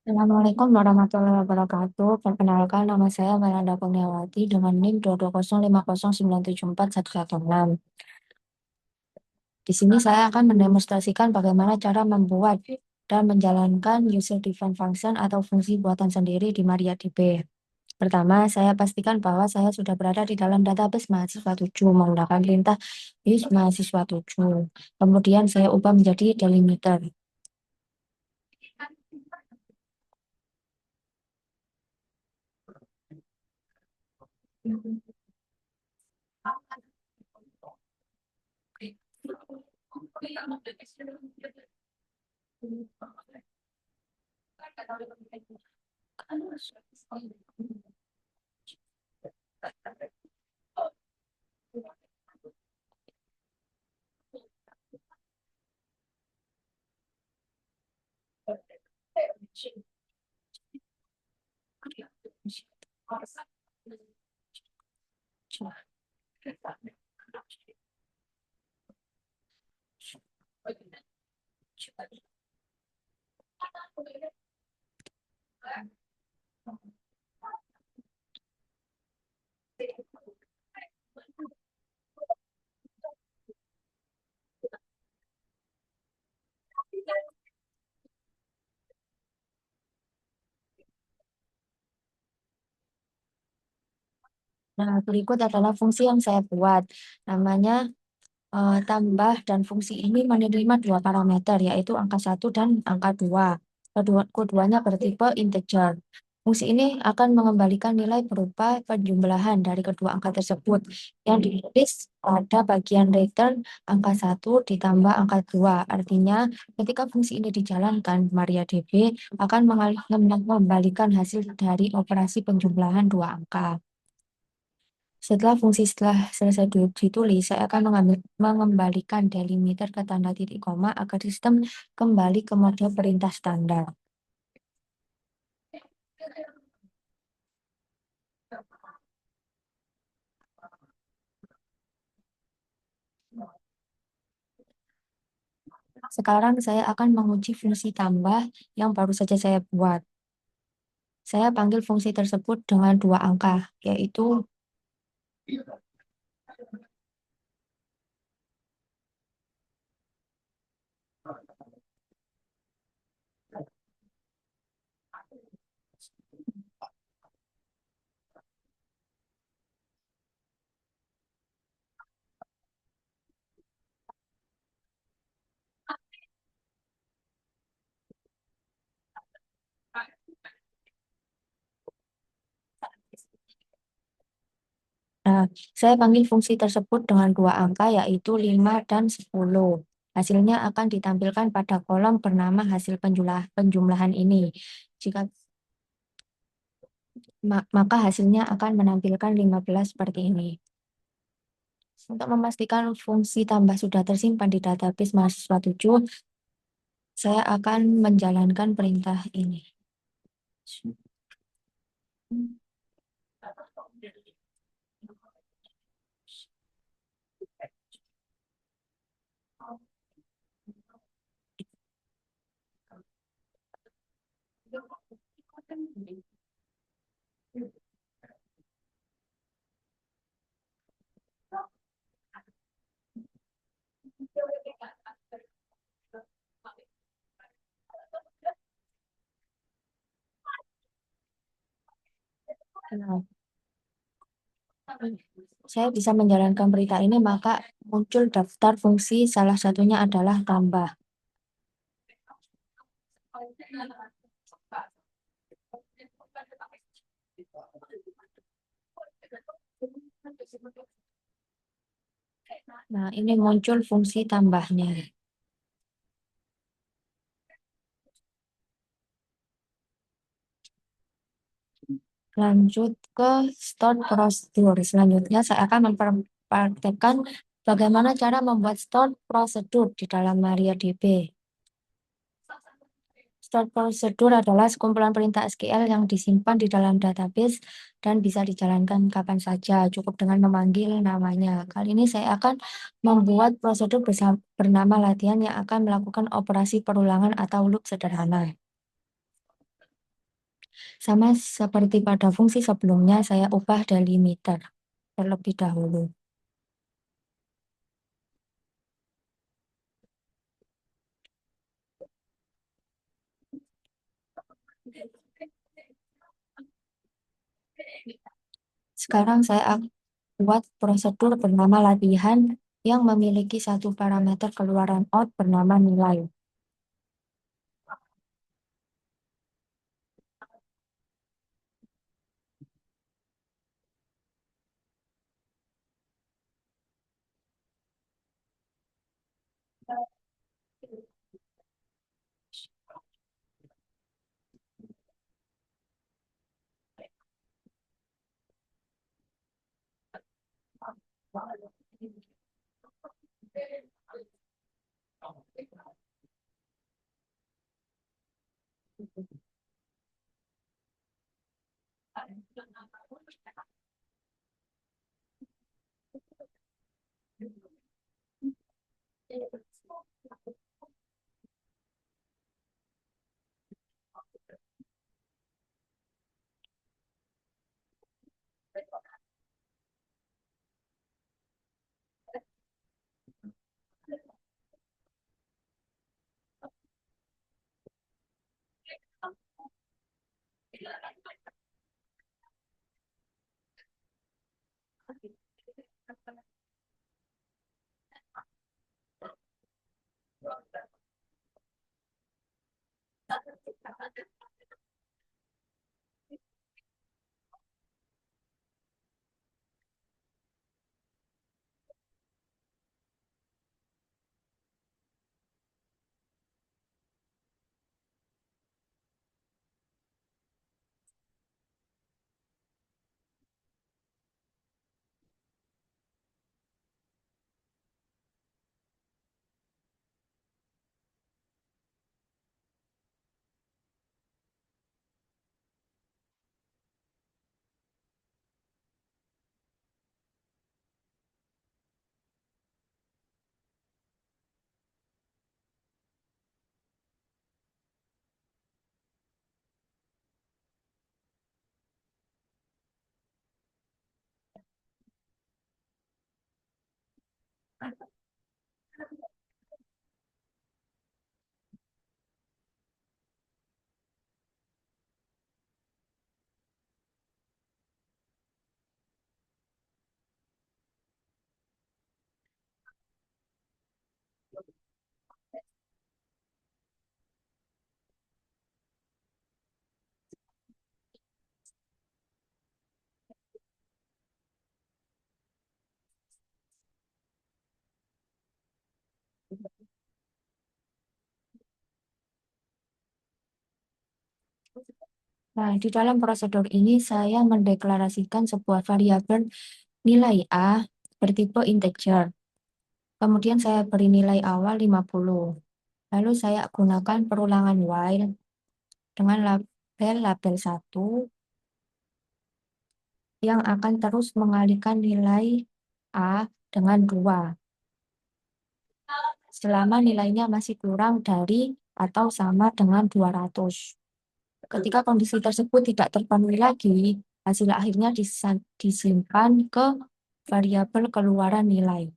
Assalamualaikum warahmatullahi wabarakatuh. Perkenalkan, nama saya Melanda Kurniawati dengan NIM 22050974116. Di sini saya akan mendemonstrasikan bagaimana cara membuat dan menjalankan user-defined function atau fungsi buatan sendiri di MariaDB. Pertama, saya pastikan bahwa saya sudah berada di dalam database mahasiswa 7 menggunakan perintah is mahasiswa 7. Kemudian saya ubah menjadi delimiter. Nah, berikut adalah fungsi yang saya buat. Namanya tambah, dan fungsi ini menerima dua parameter, yaitu angka 1 dan angka 2. Keduanya bertipe integer. Fungsi ini akan mengembalikan nilai berupa penjumlahan dari kedua angka tersebut yang ditulis pada bagian return angka 1 ditambah angka 2. Artinya, ketika fungsi ini dijalankan, MariaDB akan mengembalikan hasil dari operasi penjumlahan dua angka. Setelah selesai ditulis, saya akan mengembalikan delimiter ke tanda titik koma agar sistem kembali ke mode perintah standar. Sekarang saya akan menguji fungsi tambah yang baru saja saya buat. Saya panggil fungsi tersebut dengan dua angka, yaitu Nah, saya panggil fungsi tersebut dengan dua angka, yaitu 5 dan 10. Hasilnya akan ditampilkan pada kolom bernama hasil penjumlahan ini. Jika maka hasilnya akan menampilkan 15 seperti ini. Untuk memastikan fungsi tambah sudah tersimpan di database mahasiswa 7, saya akan menjalankan perintah ini. Nah, saya bisa menjalankan perintah ini, maka muncul daftar fungsi, salah satunya adalah tambah. Nah, ini muncul fungsi tambahnya. Lanjut ke store prosedur. Selanjutnya saya akan memperhatikan bagaimana cara membuat store prosedur di dalam MariaDB. Store prosedur adalah sekumpulan perintah SQL yang disimpan di dalam database dan bisa dijalankan kapan saja, cukup dengan memanggil namanya. Kali ini saya akan membuat prosedur bernama latihan yang akan melakukan operasi perulangan atau loop sederhana. Sama seperti pada fungsi sebelumnya, saya ubah delimiter terlebih dahulu. Sekarang saya buat prosedur bernama latihan yang memiliki satu parameter keluaran out bernama nilai. Nah, di dalam prosedur ini saya mendeklarasikan sebuah variabel nilai A bertipe integer. Kemudian saya beri nilai awal 50. Lalu saya gunakan perulangan while dengan label 1 yang akan terus mengalihkan nilai A dengan 2 selama nilainya masih kurang dari atau sama dengan 200. Ketika kondisi tersebut tidak terpenuhi lagi, hasil akhirnya disimpan ke variabel keluaran nilai.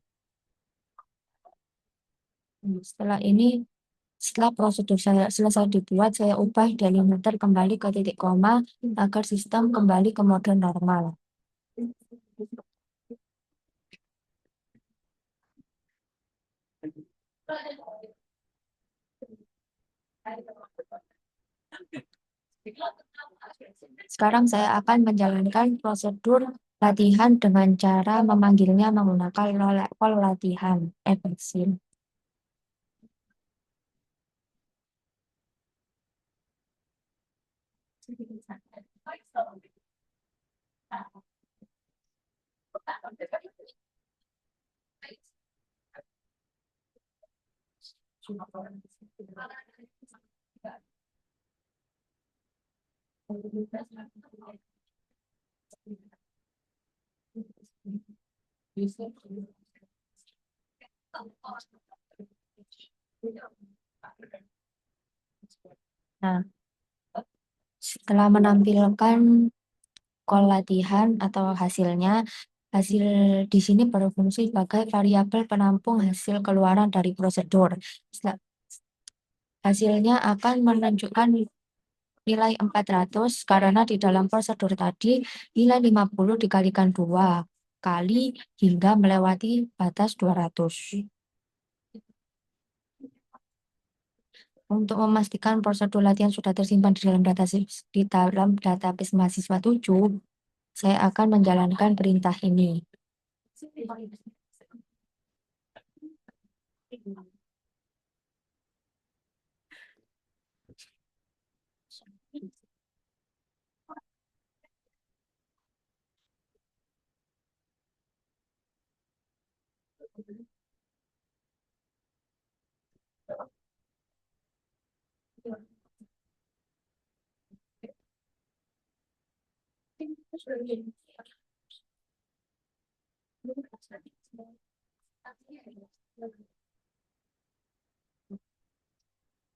Setelah prosedur saya selesai dibuat, saya ubah delimiter kembali ke titik koma agar sistem kembali ke mode normal. Sekarang saya akan menjalankan prosedur latihan dengan cara memanggilnya menggunakan call latihan Eversim. Nah, Setelah menampilkan call latihan atau hasilnya, hasil di sini berfungsi sebagai variabel penampung hasil keluaran dari prosedur. Hasilnya akan menunjukkan nilai 400 karena di dalam prosedur tadi nilai 50 dikalikan 2 kali hingga melewati batas 200. Untuk memastikan prosedur latihan sudah tersimpan di dalam database mahasiswa 7, saya akan menjalankan perintah ini.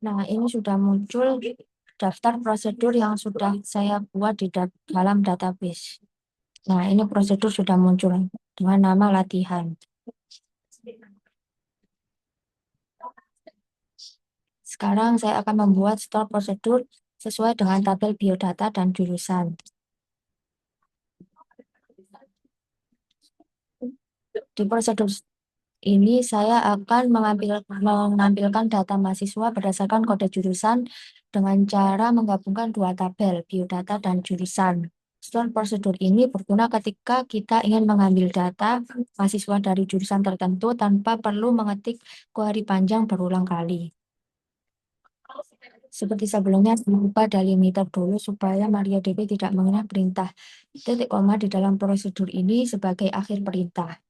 Nah, ini sudah muncul daftar prosedur yang sudah saya buat di dalam database. Nah, ini prosedur sudah muncul dengan nama latihan. Sekarang saya akan membuat store prosedur sesuai dengan tabel biodata dan jurusan. Di prosedur ini saya akan mengambilkan data mahasiswa berdasarkan kode jurusan dengan cara menggabungkan dua tabel, biodata dan jurusan. Store prosedur ini berguna ketika kita ingin mengambil data mahasiswa dari jurusan tertentu tanpa perlu mengetik query panjang berulang kali. Seperti sebelumnya, mengubah delimiter dulu supaya MariaDB tidak mengenal perintah titik koma di dalam prosedur ini sebagai akhir perintah.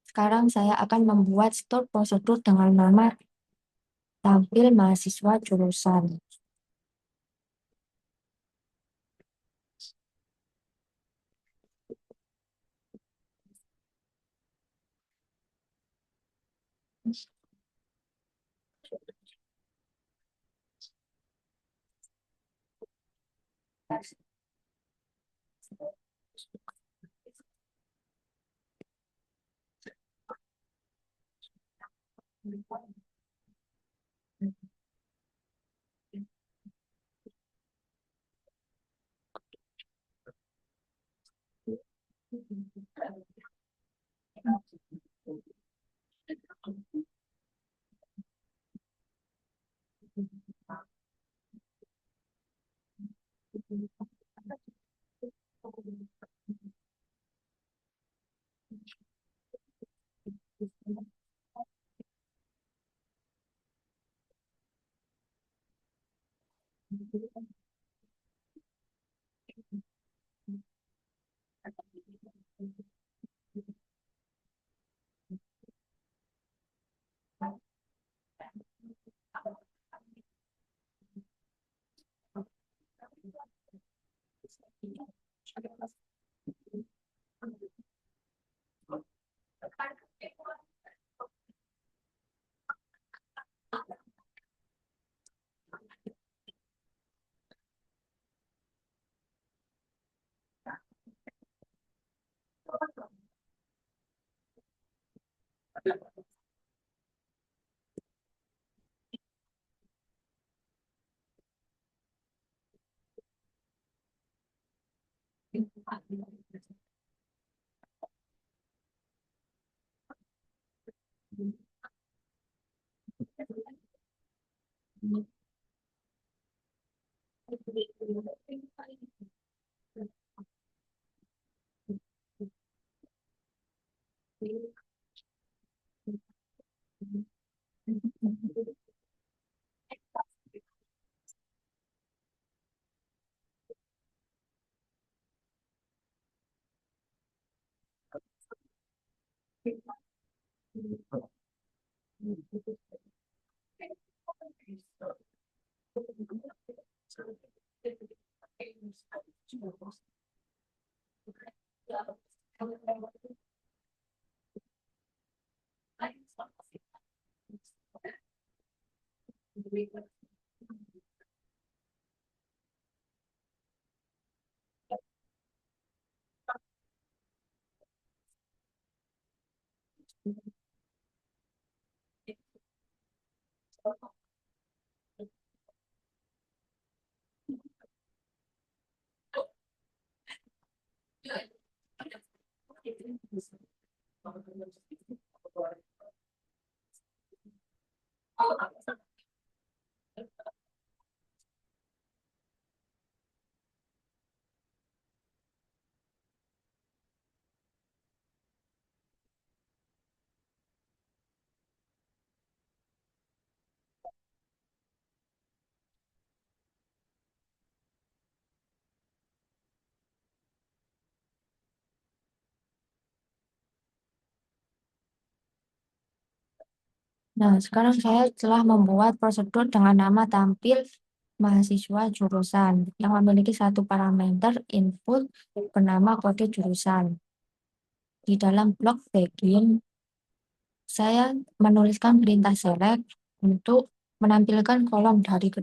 Sekarang saya akan membuat store prosedur dengan nama tampil mahasiswa jurusan. Nah, sekarang saya telah membuat prosedur dengan nama tampil mahasiswa jurusan yang memiliki satu parameter input bernama kode jurusan. Di dalam blok begin, saya menuliskan perintah select untuk menampilkan kolom dari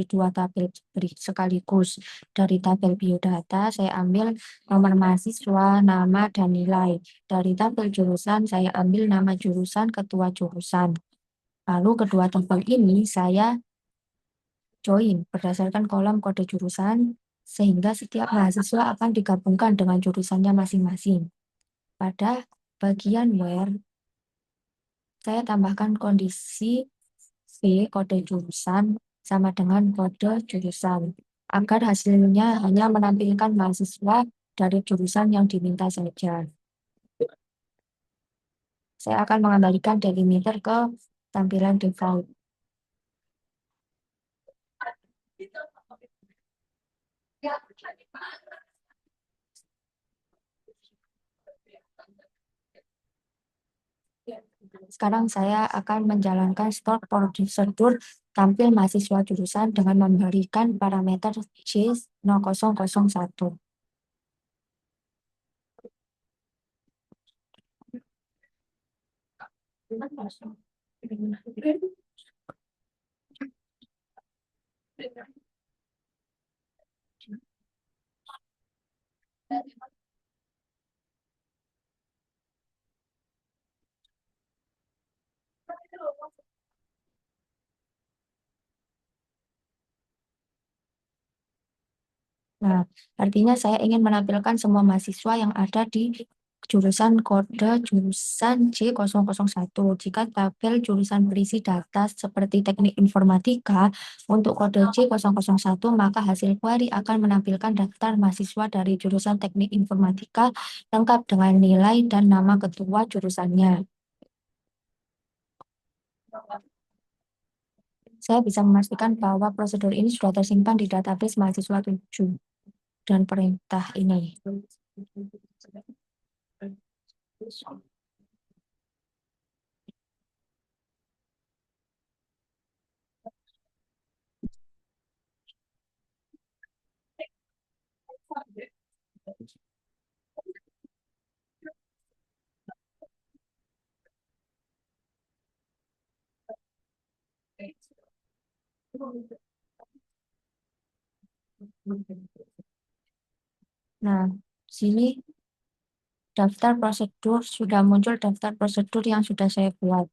dua tabel sekaligus. Dari tabel biodata, saya ambil nomor mahasiswa, nama, dan nilai. Dari tabel jurusan, saya ambil nama jurusan, ketua jurusan. Lalu kedua tabel ini saya join berdasarkan kolom kode jurusan, sehingga setiap mahasiswa akan digabungkan dengan jurusannya masing-masing. Pada bagian where, saya tambahkan kondisi V kode jurusan sama dengan kode jurusan, agar hasilnya hanya menampilkan mahasiswa dari jurusan yang diminta saja. Saya akan mengembalikan delimiter ke tampilan default. Sekarang saya akan menjalankan store prosedur tampil mahasiswa jurusan dengan memberikan parameter J0001. Nah, artinya saya ingin menampilkan semua mahasiswa yang ada di jurusan kode jurusan J001. Jika tabel jurusan berisi data seperti teknik informatika untuk kode J001, maka hasil query akan menampilkan daftar mahasiswa dari jurusan teknik informatika lengkap dengan nilai dan nama ketua jurusannya. Saya bisa memastikan bahwa prosedur ini sudah tersimpan di database mahasiswa 7 dan perintah ini. Nah, sini daftar prosedur sudah muncul daftar prosedur yang sudah saya buat.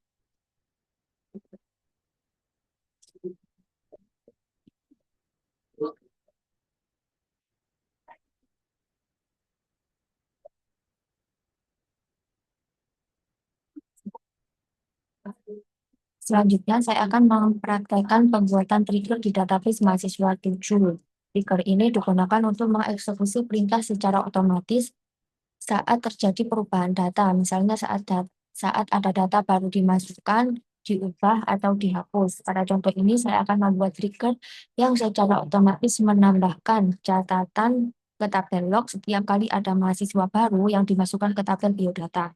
Selanjutnya, saya akan mempraktekkan pembuatan trigger di database mahasiswa 7. Trigger ini digunakan untuk mengeksekusi perintah secara otomatis saat terjadi perubahan data, misalnya saat ada data baru dimasukkan, diubah, atau dihapus. Pada contoh ini, saya akan membuat trigger yang secara otomatis menambahkan catatan ke tabel log setiap kali ada mahasiswa baru yang dimasukkan ke tabel biodata.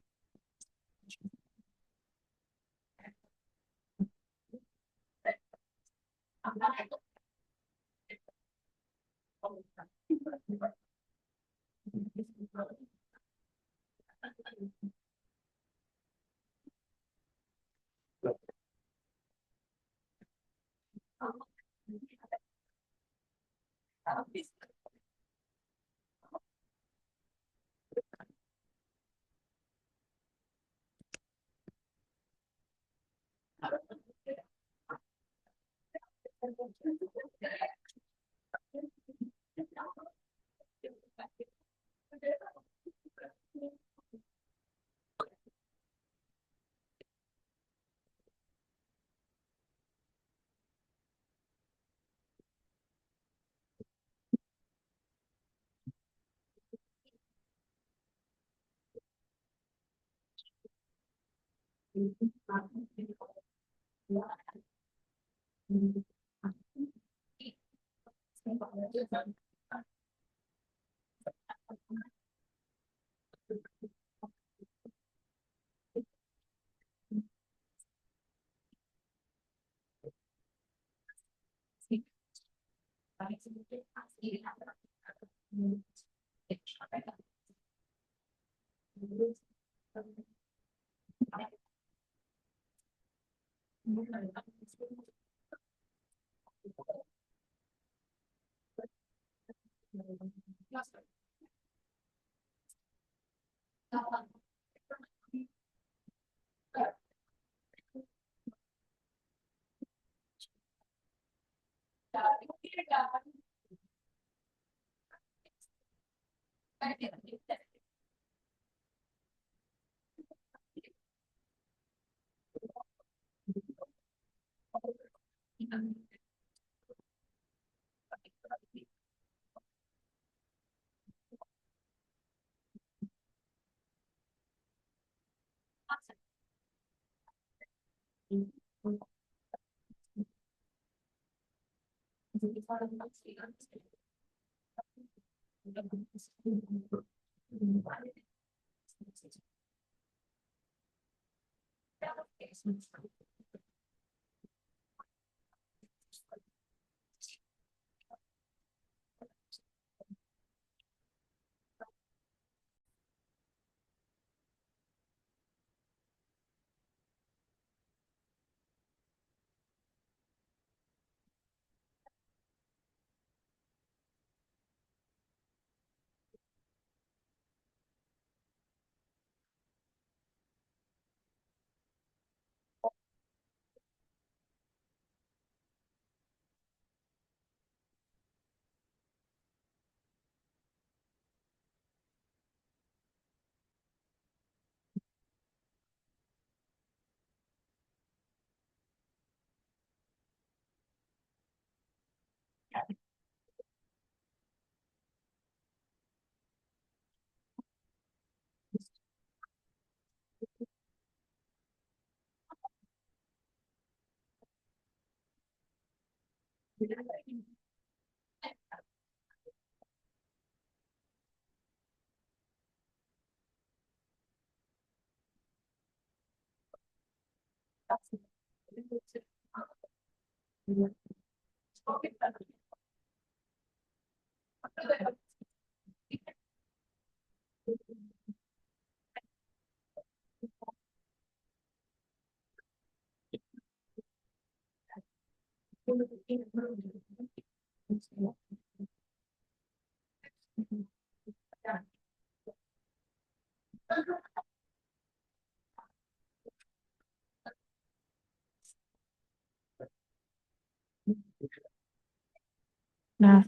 Nah,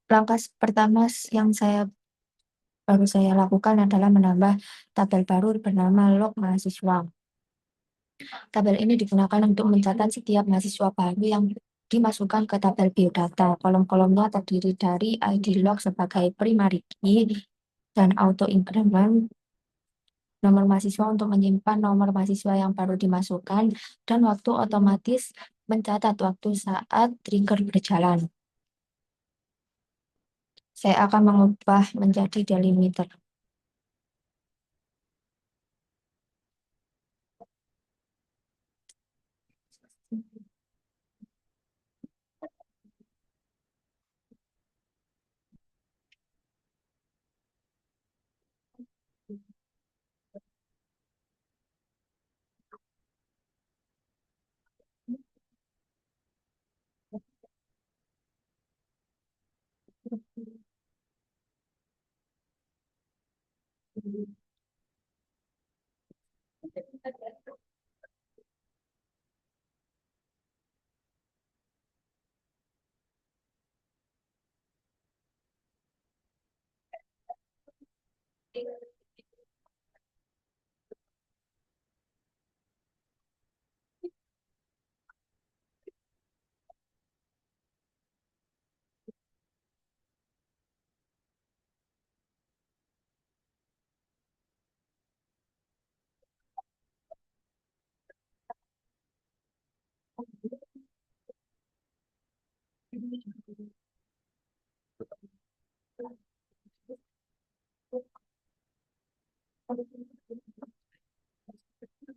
langkah pertama yang baru saya lakukan adalah menambah tabel baru bernama log mahasiswa. Tabel ini digunakan untuk mencatat setiap mahasiswa baru yang dimasukkan ke tabel biodata. Kolom-kolomnya terdiri dari ID log sebagai primary key dan auto increment nomor mahasiswa untuk menyimpan nomor mahasiswa yang baru dimasukkan, dan waktu otomatis mencatat waktu saat trigger berjalan. Saya akan mengubah menjadi delimiter.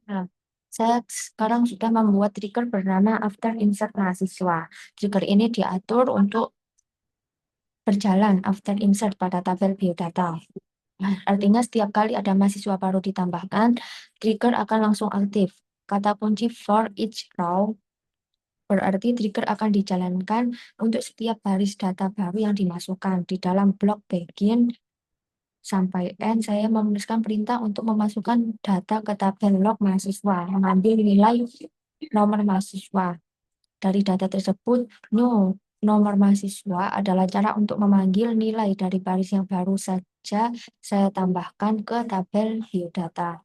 Nah, saya sekarang sudah membuat trigger bernama After Insert Mahasiswa. Trigger ini diatur untuk berjalan after insert pada tabel biodata. Nah, artinya setiap kali ada mahasiswa baru ditambahkan, trigger akan langsung aktif. Kata kunci for each row berarti trigger akan dijalankan untuk setiap baris data baru yang dimasukkan. Di dalam blok begin sampai end, saya menuliskan perintah untuk memasukkan data ke tabel log mahasiswa, mengambil nilai nomor mahasiswa. Dari data tersebut, nomor mahasiswa adalah cara untuk memanggil nilai dari baris yang baru saja saya tambahkan ke tabel biodata.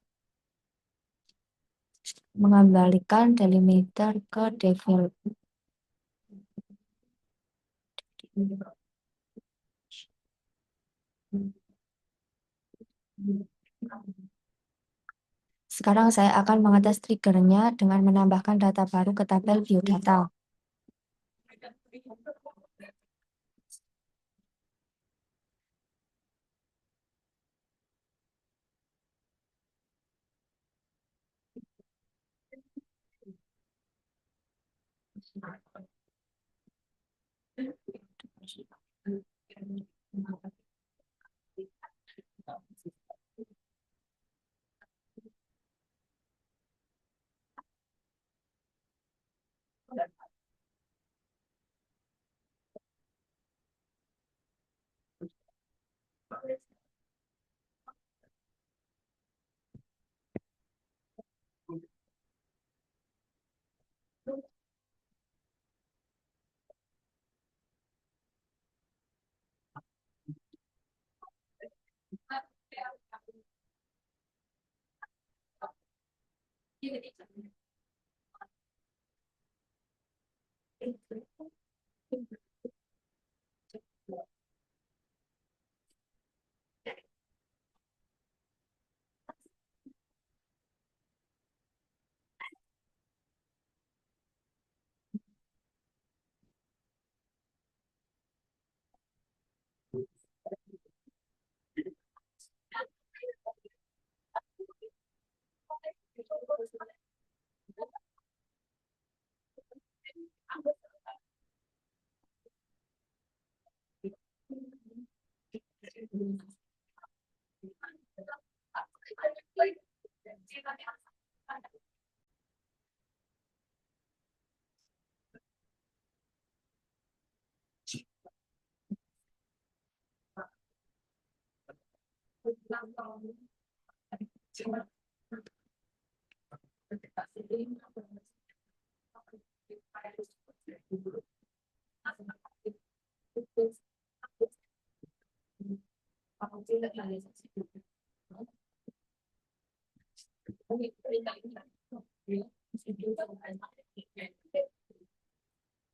Mengembalikan delimiter ke default. Sekarang saya akan mengetes triggernya dengan menambahkan data baru ke tabel biodata.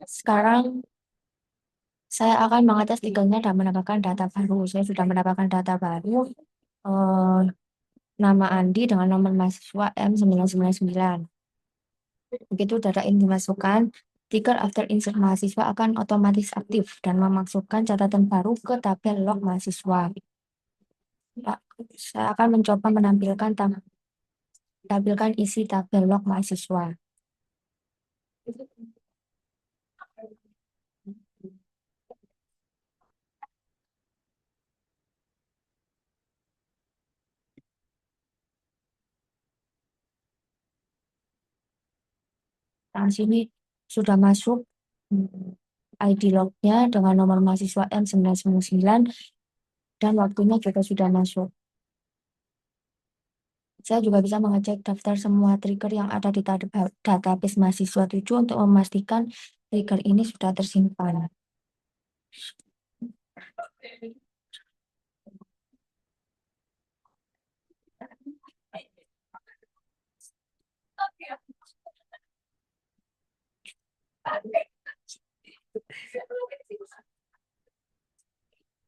Sekarang saya akan mengetes triggernya dan menambahkan data baru. Saya sudah mendapatkan data baru, eh, nama Andi dengan nomor mahasiswa M999. Begitu data ini dimasukkan, trigger after insert mahasiswa akan otomatis aktif dan memasukkan catatan baru ke tabel log mahasiswa. Pak, saya akan mencoba tampilkan isi tabel log mahasiswa. Nah, di sini sudah masuk ID lognya dengan nomor mahasiswa M999 dan waktunya juga sudah masuk. Saya juga bisa mengecek daftar semua trigger yang ada di database mahasiswa 7 untuk memastikan trigger ini sudah tersimpan.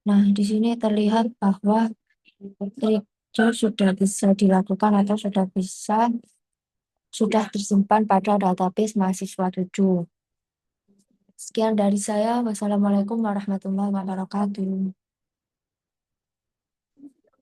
Nah, di sini terlihat bahwa trigger sudah bisa dilakukan atau sudah bisa sudah tersimpan pada database mahasiswa 7. Sekian dari saya. Wassalamualaikum warahmatullahi wabarakatuh.